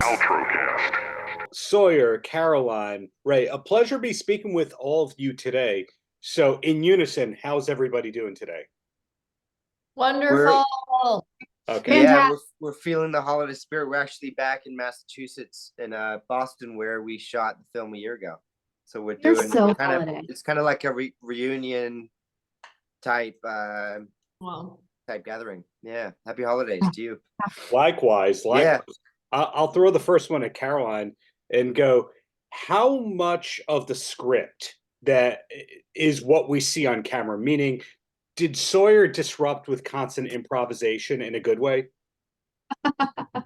Paltrocast. Sawyer, Caroline, Ray, a pleasure to be speaking with all of you today. So, in unison, how's everybody doing today? We're Wonderful. Okay. yeah, we're feeling the holiday spirit. We're actually back in Massachusetts in Boston, where we shot the film a year ago. So we're You're doing so kind of holiday. it's kind of like a reunion type Wow. type gathering. Yeah, happy holidays to you. Likewise. Yeah. I'll throw the first one at Caroline and go, how much of the script that is what we see on camera? Meaning, did Sawyer disrupt with constant improvisation in a good way?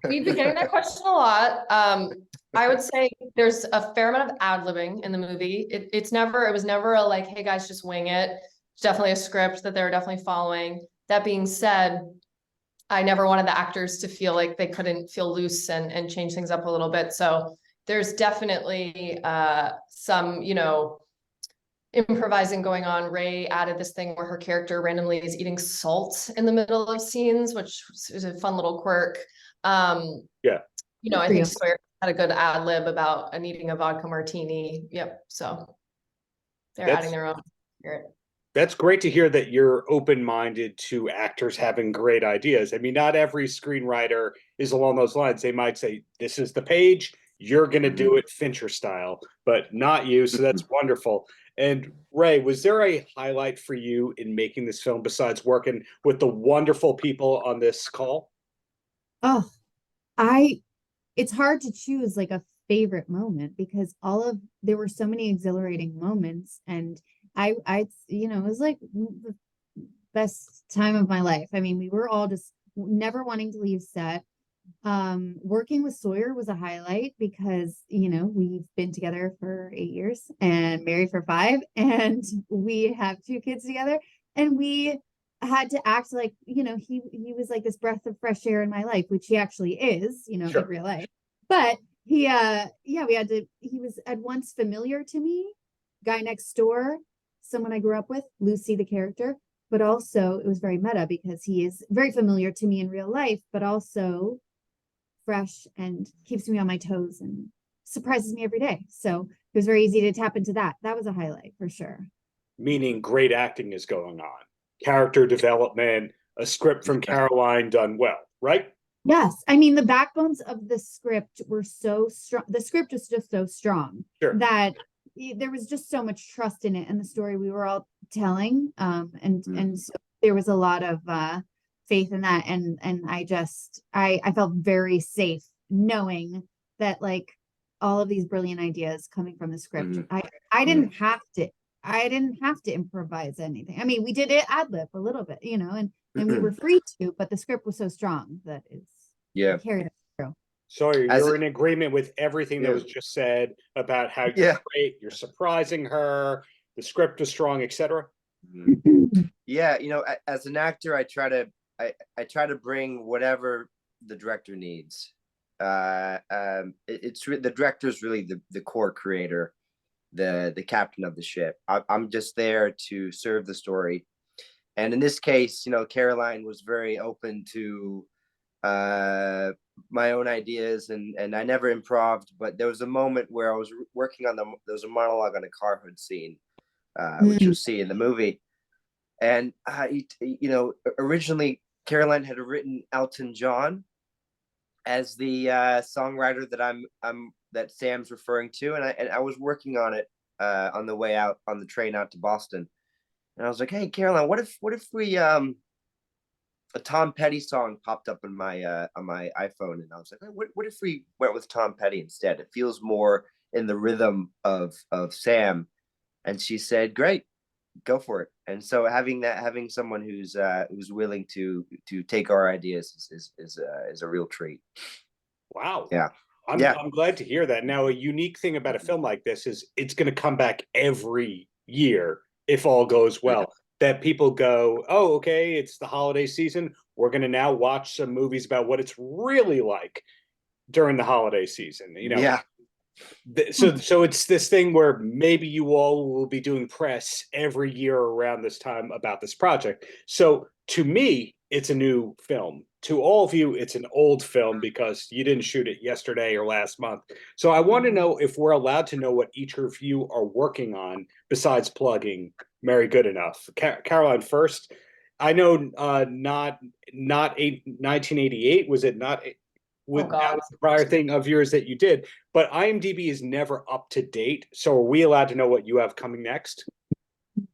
We've been getting that question a lot. I would say there's a fair amount of ad-libbing in the movie. It was never a like, hey guys, just wing it. It's definitely a script that they were definitely following. That being said, I never wanted the actors to feel like they couldn't feel loose and change things up a little bit. So there's definitely some, improvising going on. Raye added this thing where her character randomly is eating salt in the middle of scenes, which is a fun little quirk. Yeah. I think Sawyer had a good ad lib about needing a vodka martini. Yep. So they're adding their own spirit. That's great to hear that you're open-minded to actors having great ideas. I mean, not every screenwriter is along those lines. They might say, this is the page, you're going to do it Fincher style, but not you. So that's wonderful. And Raye, was there a highlight for you in making this film besides working with the wonderful people on this call? Oh, it's hard to choose like a favorite moment because there were so many exhilarating moments, and it was like the best time of my life. I mean, we were all just never wanting to leave set. Working with Sawyer was a highlight because, we've been together for 8 years and married for 5, and we have 2 kids together, and we had to act like, he was like this breath of fresh air in my life, which he actually is, Sure. in real life. But he was at once familiar to me, guy next door, someone I grew up with, Lucy, the character, but also it was very meta because he is very familiar to me in real life, but also fresh and keeps me on my toes and surprises me every day. So it was very easy to tap into that. That was a highlight for sure. Meaning great acting is going on, character development, a script from Caroline done well, right? Yes. I mean, the backbones of the script were so strong. The script was just so strong that there was just so much trust in it and the story we were all telling. And so there was a lot of faith in that. And I felt very safe knowing that like all of these brilliant ideas coming from the script. I didn't have to improvise anything. I mean, we did it ad lib a little bit, and we were free to, but the script was so strong that it carried us through. Sorry, you're in agreement with everything that was just said about how you're great, you're surprising her, the script is strong, etc. Yeah, as an actor, I try to bring whatever the director needs. The director is really the core creator, the captain of the ship. I'm just there to serve the story. And in this case, Caroline was very open to my own ideas, and I never improved, but there was a moment where I was working on there was a monologue on a car hood scene, which you'll see in the movie. And originally Caroline had written Elton John as the songwriter that Sam's referring to, and I was working on it on the way out on the train out to Boston, and I was like, "Hey, Caroline, what if we a Tom Petty song popped up on my iPhone, and I was like, what if we went with Tom Petty instead? It feels more in the rhythm of Sam." And she said, "Great, go for it." And so having someone who's willing to take our ideas is a real treat. Wow. Yeah. I'm glad to hear that. Now, a unique thing about a film like this is it's going to come back every year if all goes well. That people go, oh, okay, it's the holiday season. We're going to now watch some movies about what it's really like during the holiday season. Yeah. So it's this thing where maybe you all will be doing press every year around this time about this project. So to me, it's a new film. To all of you, it's an old film because you didn't shoot it yesterday or last month. So I want to know if we're allowed to know what each of you are working on besides plugging Mary Goodenough. Caroline first. I know not 1988, was it not? With that was the prior thing of yours that you did, but IMDb is never up to date. So are we allowed to know what you have coming next?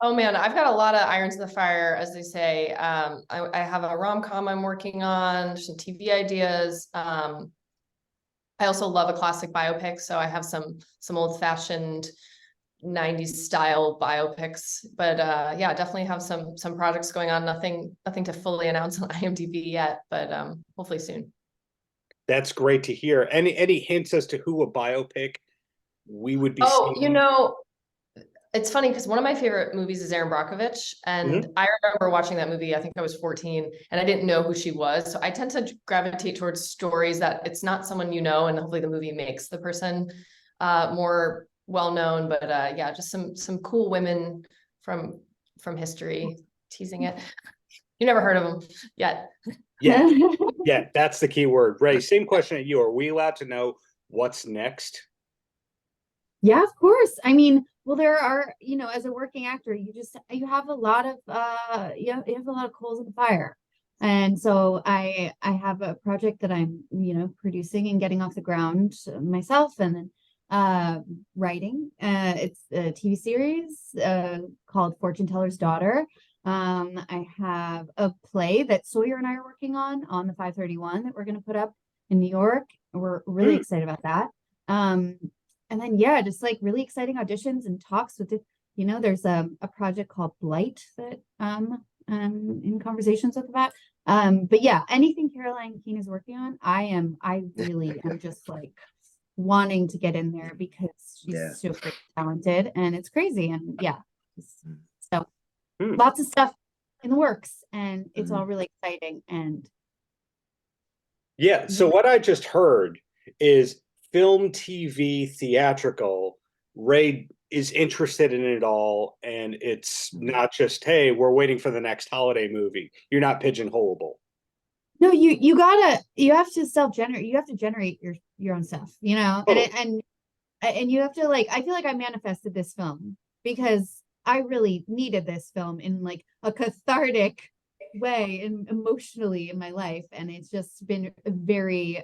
Oh man, I've got a lot of irons in the fire, as they say. I have a rom-com I'm working on, some TV ideas. I also love a classic biopic, so I have some old-fashioned 90s style biopics. But yeah, definitely have some projects going on. Nothing to fully announce on IMDb yet, but hopefully soon. That's great to hear. Any hints as to who a biopic we would be seeing? You know, it's funny because one of my favorite movies is Erin Brockovich, and I remember watching that movie. I think I was 14, and I didn't know who she was. So I tend to gravitate towards stories that it's not someone you know, and hopefully the movie makes the person more well known. But yeah, just some cool women from history. Teasing it. You never heard of them yet. Yeah, yeah, that's the key word. Raye, same question at you. Are we allowed to know what's next? Yeah, of course. I mean, well, there are, you know, as a working actor, you have a lot of you have a lot of coals in the fire. And so I have a project that I'm, you know, producing and getting off the ground myself, and then writing. It's a TV series called Fortune Teller's Daughter. I have a play that Sawyer and I are working on the 531 that we're going to put up in New York. We're really excited about that. And then, yeah, just like really exciting auditions and talks with it. You know, there's a project called Blight that in conversations with about. But yeah, anything Caroline Keene is working on, I really am just like wanting to get in there because she's super talented and it's crazy. And yeah, so lots of stuff in the works, and it's all really exciting. And yeah, so what I just heard is film, TV, theatrical. Raye is interested in it all, and it's not just, hey, we're waiting for the next holiday movie. You're not pigeonholable. No, you have to self-generate. You have to generate your own stuff, you know. And you have to, like, I feel like I manifested this film because I really needed this film in like a cathartic way and emotionally in my life, and it's just been very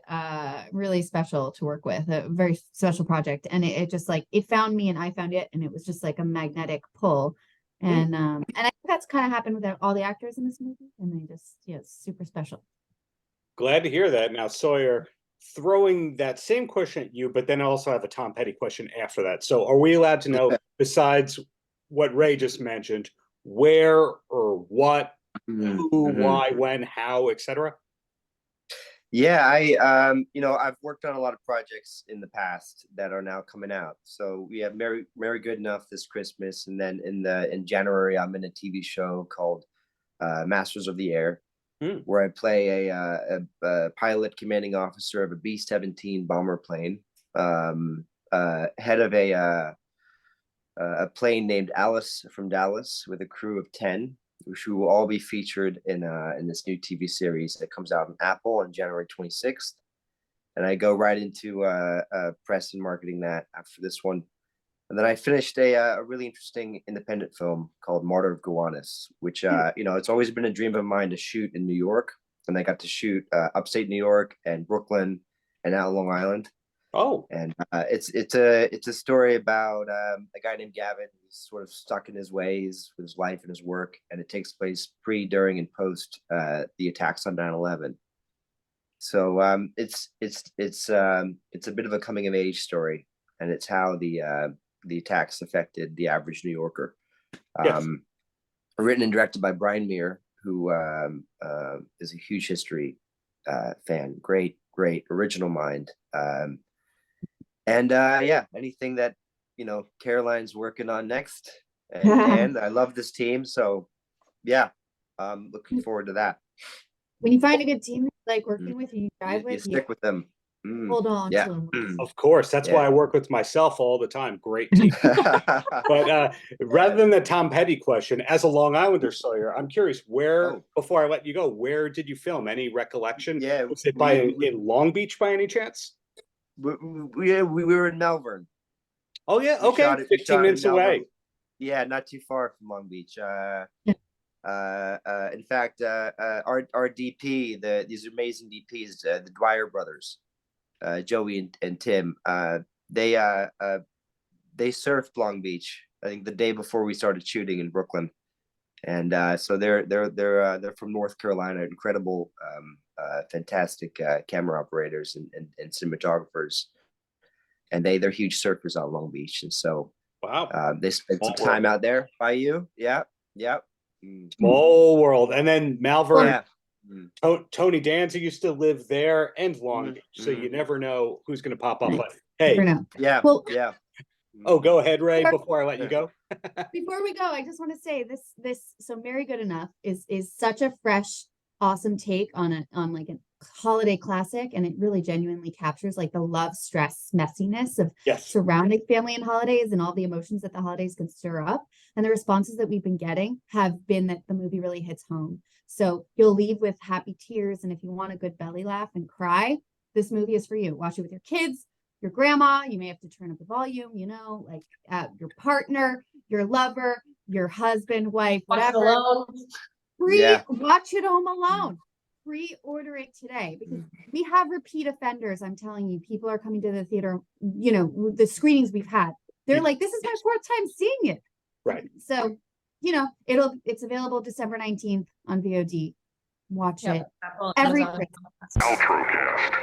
really special to work with, a very special project. And it just like, it found me and I found it, and it was just like a magnetic pull. And I think that's kind of happened with all the actors in this movie, and they just, yeah, it's super special. Glad to hear that. Now, Sawyer, throwing that same question at you, but then I also have a Tom Petty question after that. So are we allowed to know, besides what Raye just mentioned, where or what, who, why, when, how, etc.? Yeah, I you know, I've worked on a lot of projects in the past that are now coming out. So we have Mary Goodenough this Christmas, and then in January I'm in a TV show called Masters of the Air, where I play a pilot commanding officer of a B-17 bomber plane, head of a plane named Alice from Dallas with a crew of 10, which will all be featured in this new TV series that comes out on Apple on January 26th. And I go right into press and marketing that after this one. And then I finished a really interesting independent film called Martyr of Gowanus, which, you know, it's always been a dream of mine to shoot in New York. And I got to shoot upstate New York and Brooklyn and out Long Island. Oh, and it's a story about a guy named Gavin who's sort of stuck in his ways with his life and his work, and it takes place pre, during, and post the attacks on 9/11. So it's a bit of a coming of age story, and it's how the attacks affected the average New Yorker. yes. Written and directed by Brian Meir, who is a huge history fan. Great original mind. And yeah, anything that, you know, Caroline's working on next, and I love this team, so yeah, looking forward to that. When you find a good team like working with you, drive You with, stick with them. hold on Yeah. to 'em. Of course, that's why Yeah. I work with myself all the time. Great team. But rather than the Tom Petty question, as a Long Islander, Sawyer, I'm curious where, Oh. before I let you go, where did you film? Any recollection? Yeah, Was it we- in Long Beach by any chance? we were in Melbourne. Oh yeah, We okay, shot it- we 15 shot in minutes away. Melbourne. Yeah, not too far from Long Beach. In fact, our DP, these amazing DPs, the Dwyer brothers, Joey and Tim, they surfed Long Beach, I think the day before we started shooting in Brooklyn, and so they're from North Carolina, incredible, fantastic camera operators and cinematographers, and they're huge surfers on Long Beach, and so Wow, they spent some Small time world. out there by you. Yeah. small world. And then Malvern, Yeah. Tony Danza used to live there and Long Mhm, Beach, so you mhm. never know who's going to pop up. Right. But Never hey, know. Yeah. Well, Yeah. oh, go ahead, Ray, Sure. before I let you go. before we go, I just want to say so Mary Good Enough is such a fresh, awesome take on like a holiday classic, and it really genuinely captures like the love, stress, messiness of Yes. surrounding family and holidays and all the emotions that the holidays can stir up. And the responses that we've been getting have been that the movie really hits home. So you'll leave with happy tears, and if you want a good belly laugh and cry, this movie is for you. Watch it with your kids, your grandma. You may have to turn up the volume, like your partner, your lover, your husband, wife, Watch it whatever. alone. Yeah. Watch it home alone. Pre-order it today, because we have repeat offenders. I'm telling you, people are coming to the theater. The screenings we've had, they're like, "This is my fourth time seeing it." Right. So, it's available December 19th on VOD. Watch Yep. it Apple, every Amazon. Christmas. Paltrocast.